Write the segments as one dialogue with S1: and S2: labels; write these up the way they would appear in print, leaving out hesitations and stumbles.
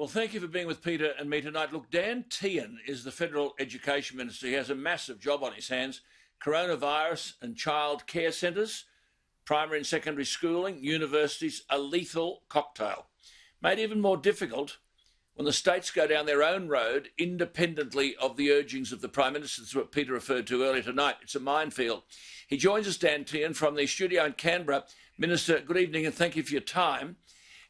S1: Well, thank you for being with Peter and me tonight. Look, Dan Tehan is the Federal Education Minister. He has a massive job on his hands. Coronavirus and child care centres, primary and secondary schooling, universities, a lethal cocktail. Made even more difficult when the states go down their own road independently of the urgings of the Prime Minister. That's what Peter referred to earlier tonight. It's a minefield. He joins us, Dan Tehan, from the studio in Canberra. Minister, good evening and thank you for your time.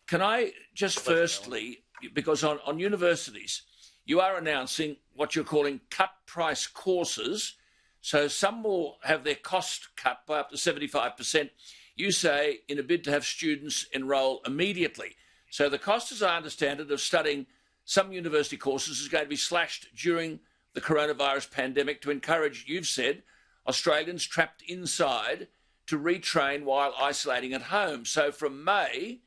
S1: Can I just firstly, because on universities, you are announcing what you're calling cut price courses. So some will have their cost cut by up to 75%. You say in a bid to have students enrol immediately. So the cost, as I understand it, of studying some university courses is going to be slashed during the coronavirus pandemic to encourage, you've said, Australians trapped inside to retrain while isolating at home. So from May,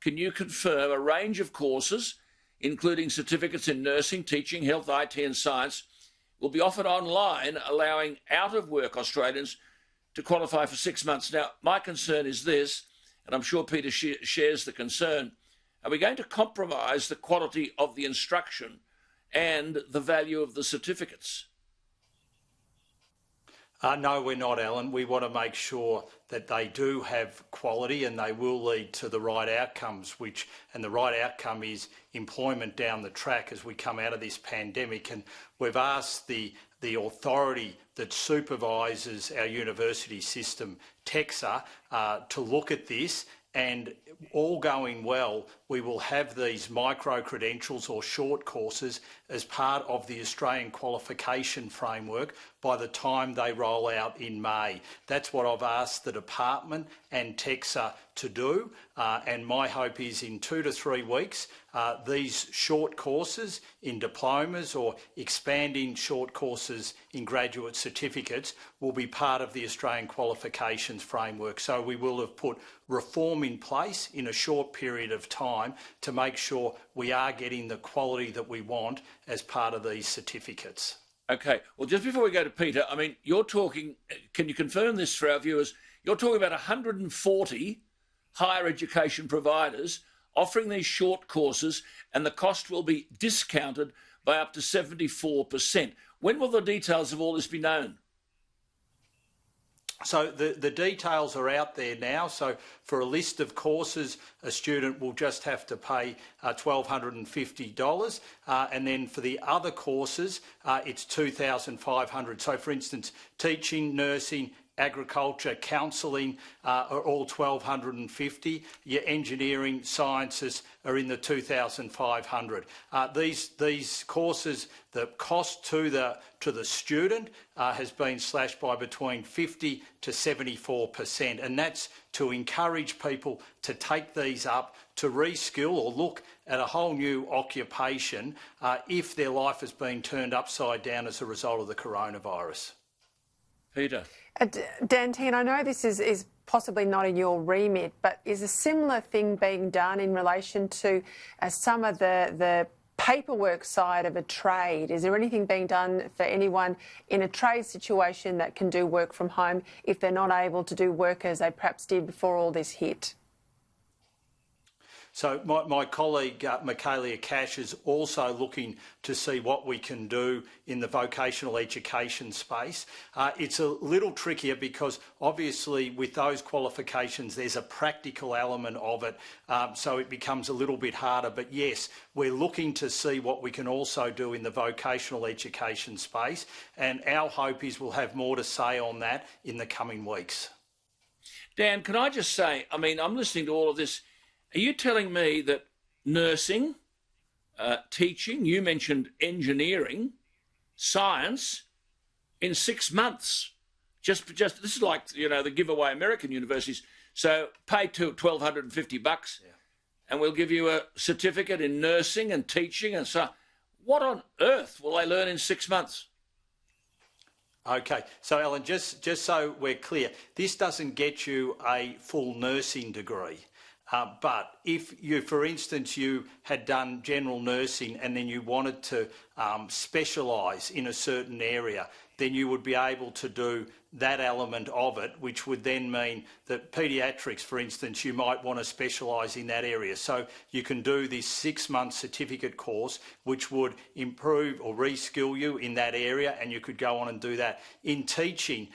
S1: can you confirm a range of courses, including certificates in nursing, teaching, health, IT and science, will be offered online, allowing out-of-work Australians to qualify for 6 months? Now, my concern is this, and I'm sure Peter shares the concern. Are we going to compromise the quality of the instruction and the value of the certificates?
S2: No, we're not, Alan. We want to make sure that they do have quality and they will lead to the right outcomes, and the right outcome is employment down the track as we come out of this pandemic. And we've asked the authority that supervises our university system, TEXAR, to look at this, and all going well, we will have these micro-credentials or short courses as part of the Australian qualification framework by the time they roll out in May. That's what I've asked the department and TEXAR to do, and my hope is in 2 to 3 weeks, these short courses in diplomas or expanding short courses in graduate certificates will be part of the Australian qualifications framework. So we will have put reform in place in a short period of time to make sure we are getting the quality that we want as part of these certificates.
S1: Okay, well, just before we go to Peter, I mean, you're talking, can you confirm this for our viewers? You're talking about 140 higher education providers offering these short courses, and the cost will be discounted by up to 74%. When will the details of all this be known?
S2: So the details are out there now. So for a list of courses, a student will just have to pay $1,250. And then for the other courses, it's $2,500. So for instance, teaching, nursing, agriculture, counselling are all $1,250. Your engineering, sciences are in the $2,500. These courses, the cost to the student has been slashed by between 50 to 74%, and that's to encourage people to take these up, to reskill or look at a whole new occupation if their life has been turned upside down as a result of the coronavirus.
S1: Peter.
S3: Dan Tehan, I know this is possibly not in your remit, but is a similar thing being done in relation to some of the paperwork side of a trade? Is there anything being done for anyone in a trade situation that can do work from home if they're not able to do work as they perhaps did before all this hit?
S2: So my colleague Michaelia Cash is also looking to see what we can do in the vocational education space. It's a little trickier because obviously with those qualifications there's a practical element of it, so it becomes a little bit harder. But yes, we're looking to see what we can also do in the vocational education space, and our hope is we'll have more to say on that in the coming weeks.
S1: Dan, can I just say, I mean, I'm listening to all of this. Are you telling me that nursing, teaching, you mentioned engineering, science, in 6 months, just this is like, you know, the giveaway American universities. So pay $1,250 and we'll give you a certificate in nursing and teaching and so on. What on earth will they learn in 6 months?
S2: Okay, so Alan, just so we're clear, this doesn't get you a full nursing degree. But if you, for instance, you had done general nursing and then you wanted to specialise in a certain area, then you would be able to do that element of it, which would then mean that paediatrics, for instance, you might want to specialise in that area. So you can do this 6-month certificate course, which would improve or reskill you in that area, and you could go on and do that. In teaching,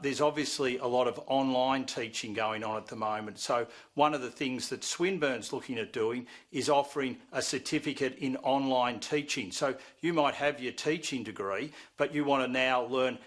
S2: there's obviously a lot of online teaching going on at the moment. So one of the things that Swinburne's looking at doing is offering a certificate in online teaching. So you might have your teaching degree, but you want to now learn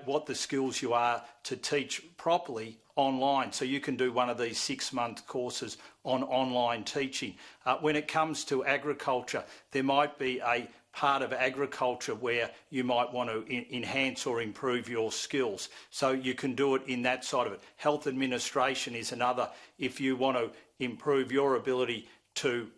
S2: what the skills you are to teach properly online. So you can do one of these 6-month courses on online teaching. When it comes to agriculture, there might be a part of agriculture where you might want to enhance or improve your skills. So you can do it in that side of it. Health administration is another. If you want to improve your ability to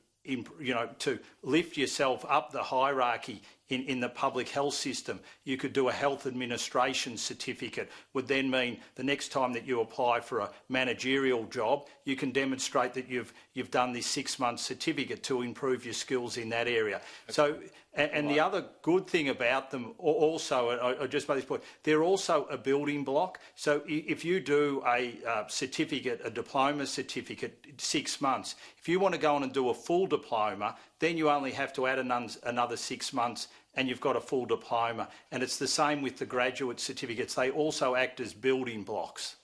S2: lift yourself up the hierarchy in the public health system, you could do a health administration certificate. Would then mean the next time that you apply for a managerial job, you can demonstrate that you've done this 6-month certificate to improve your skills in that area. Okay. So, and the other good thing about them also, I just made this point, they're also a building block. So if you do a certificate, a diploma certificate, 6 months, if you want to go on and do a full diploma, then you only have to add another 6 months and you've got a full diploma. And it's the same with the graduate certificates. They also act as building blocks.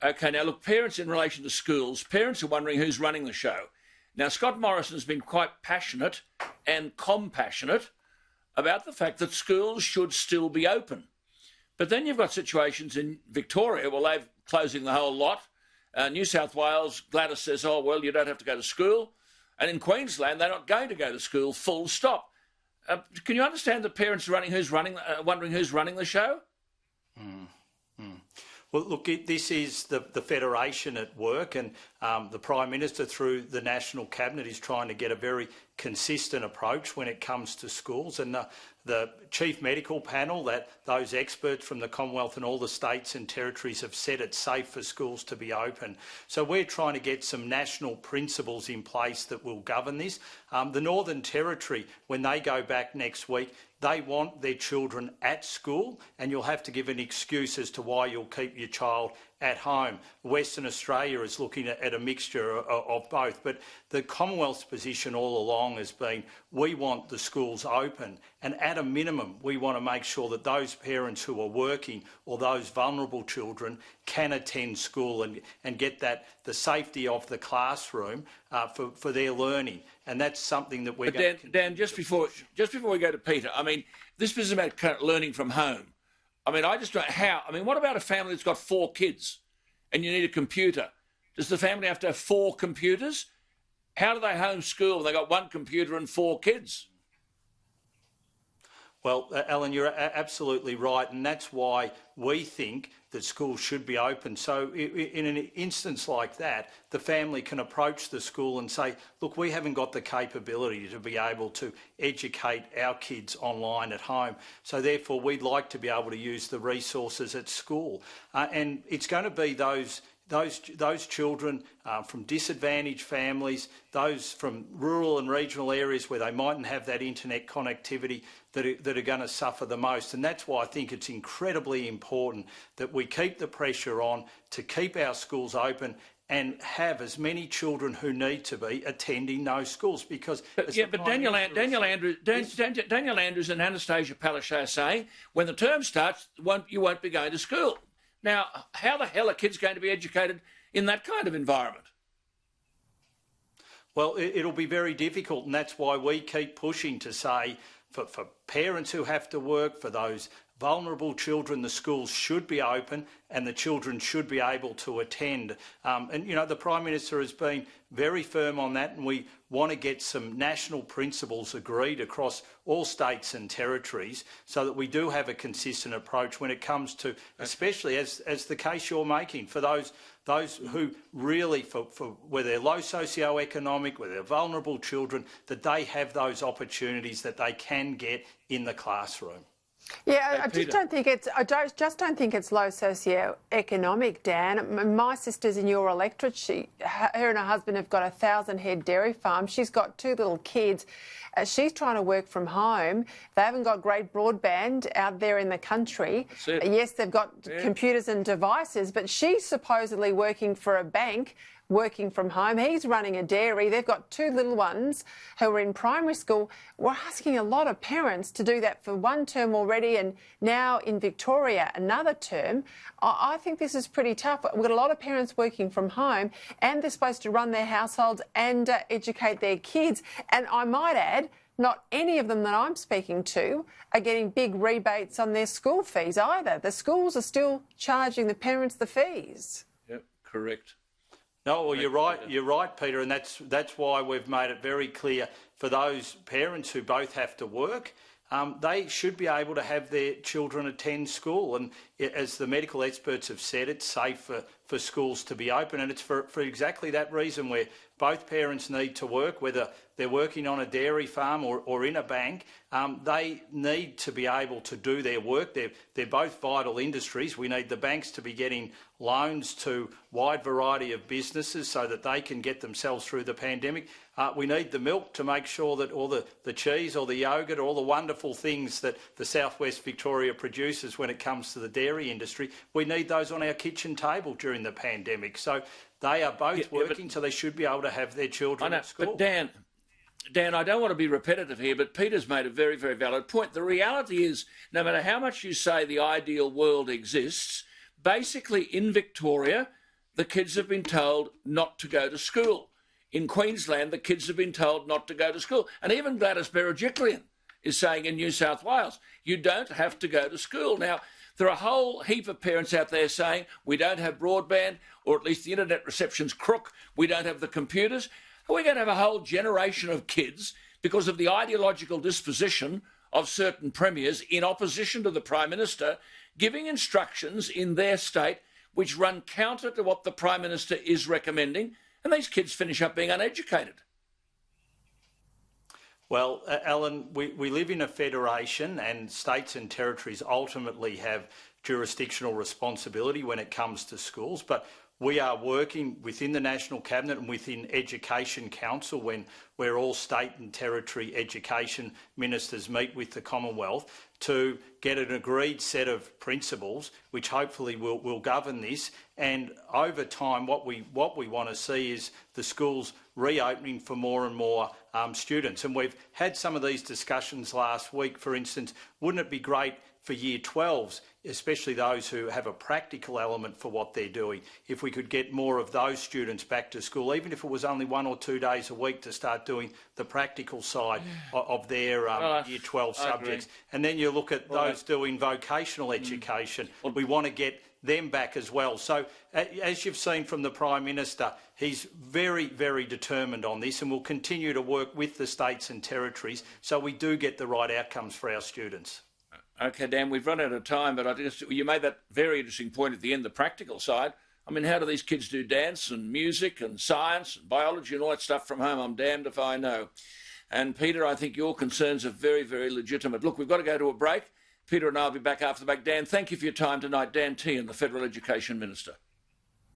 S1: Okay, now look, parents in relation to schools, parents are wondering who's running the show. Now, Scott Morrison's been quite passionate and compassionate about the fact that schools should still be open. But then you've got situations in Victoria, well, they're closing the whole lot. New South Wales, Gladys says, oh, well, you don't have to go to school. And in Queensland, they're not going to go to school, full stop. Can you understand that parents are wondering who's running the show?
S2: Well, look, this is the Federation at work, and the Prime Minister, through the National Cabinet, is trying to get a very consistent approach when it comes to schools. And the Chief Medical Panel, that those experts from the Commonwealth and all the states and territories have said it's safe for schools to be open. So we're trying to get some national principles in place that will govern this. The Northern Territory, when they go back next week, they want their children at school, and you'll have to give an excuse as to why you'll keep your child at home. Western Australia is looking at a mixture of both, but the Commonwealth's position all along has been we want the schools open, and at a minimum we want to make sure that those parents who are working or those vulnerable children can attend school and get the safety of the classroom for their learning. And that's something that we're going to...
S1: Dan, just before we go to Peter, I mean, this is about kind of learning from home. I mean, I just don't know how. I mean, what about a family that's got 4 kids and you need a computer? Does the family have to have 4 computers? How do they homeschool when they've got 1 computer and 4 kids?
S2: Well, Alan, you're absolutely right, and that's why we think that schools should be open. So in an instance like that, the family can approach the school and say, look, we haven't got the capability to be able to educate our kids online at home, so therefore we'd like to be able to use the resources at school. And it's going to be those children from disadvantaged families, those from rural and regional areas where they mightn't have that internet connectivity that are going to suffer the most. And that's why I think it's incredibly important that we keep the pressure on to keep our schools open and have as many children who need to be attending those schools. Because
S1: Daniel Andrews and Anastasia Palaszczuk are saying when the term starts, you won't be going to school. Now, how the hell are kids going to be educated in that kind of environment?
S2: Well, it'll be very difficult, and that's why we keep pushing to say for parents who have to work, for those vulnerable children, the schools should be open and the children should be able to attend. And, you know, the Prime Minister has been very firm on that, and we want to get some national principles agreed across all states and territories so that we do have a consistent approach when it comes to, especially as the case you're making, for those who really, for where they're low socioeconomic, where they're vulnerable children, that they have those opportunities that they can get in the classroom.
S3: Yeah, I
S1: Peter.
S3: just don't think it's low socioeconomic, Dan. My sister's in your electorate. Her and her husband have got a 1,000-head dairy farm. She's got 2 little kids. She's trying to work from home. They haven't got great broadband out there in the country.
S1: That's it.
S3: Yes, they've got computers and devices, but she's supposedly working for a bank, working from home. He's running a dairy. They've got 2 little ones who are in primary school. We're asking a lot of parents to do that for 1 term already, and now in Victoria another term. I think this is pretty tough. We've got a lot of parents working from home, and they're supposed to run their households and educate their kids. And I might add, not any of them that I'm speaking to are getting big rebates on their school fees either. The schools are still charging the parents the fees.
S1: Yep, correct.
S2: No, well, you're right, Peter, and that's why we've made it very clear for those parents who both have to work. They should be able to have their children attend school, and as the medical experts have said, it's safe for schools to be open, and it's for exactly that reason where both parents need to work, whether they're working on a dairy farm or in a bank. They need to be able to do their work. They're both vital industries. We need the banks to be getting loans to a wide variety of businesses so that they can get themselves through the pandemic. We need the milk to make sure that all the cheese or the yogurt, all the wonderful things that the Southwest Victoria produces when it comes to the dairy industry, we need those on our kitchen table during the pandemic. So they are both working, so they should be able to have their children at school.
S1: But Dan, I don't want to be repetitive here, but Peter's made a very, very valid point. The reality is, no matter how much you say the ideal world exists, basically in Victoria, the kids have been told not to go to school. In Queensland, the kids have been told not to go to school. And even Gladys Berejiklian is saying in New South Wales, you don't have to go to school. Now, there are a whole heap of parents out there saying we don't have broadband, or at least the internet reception's crook, we don't have the computers. We're going to have a whole generation of kids because of the ideological disposition of certain premiers in opposition to the Prime Minister giving instructions in their state which run counter to what the Prime Minister is recommending, and these kids finish up being uneducated.
S2: Well, Alan, we live in a federation, and states and territories ultimately have jurisdictional responsibility when it comes to schools, but we are working within the National Cabinet and within Education Council where all state and territory education ministers meet with the Commonwealth to get an agreed set of principles which hopefully will govern this. And over time, what we want to see is the schools reopening for more and more students. And we've had some of these discussions last week. For instance, wouldn't it be great for Year 12s, especially those who have a practical element for what they're doing, if we could get more of those students back to school, even if it was only 1 or 2 days a week, to start doing the practical side of their Year 12 subjects. And then you look at those doing vocational education. We want to get them back as well. So as you've seen from the Prime Minister, he's very, very determined on this and will continue to work with the states and territories so we do get the right outcomes for our students.
S1: Okay, Dan, we've run out of time, but you made that very interesting point at the end, the practical side. I mean, how do these kids do dance and music and science and biology and all that stuff from home? I'm damned if I know. And Peter, I think your concerns are very, very legitimate. Look, we've got to go to a break. Peter and I will be back after the break. Dan, thank you for your time tonight. Dan Tehan, the Federal Education Minister.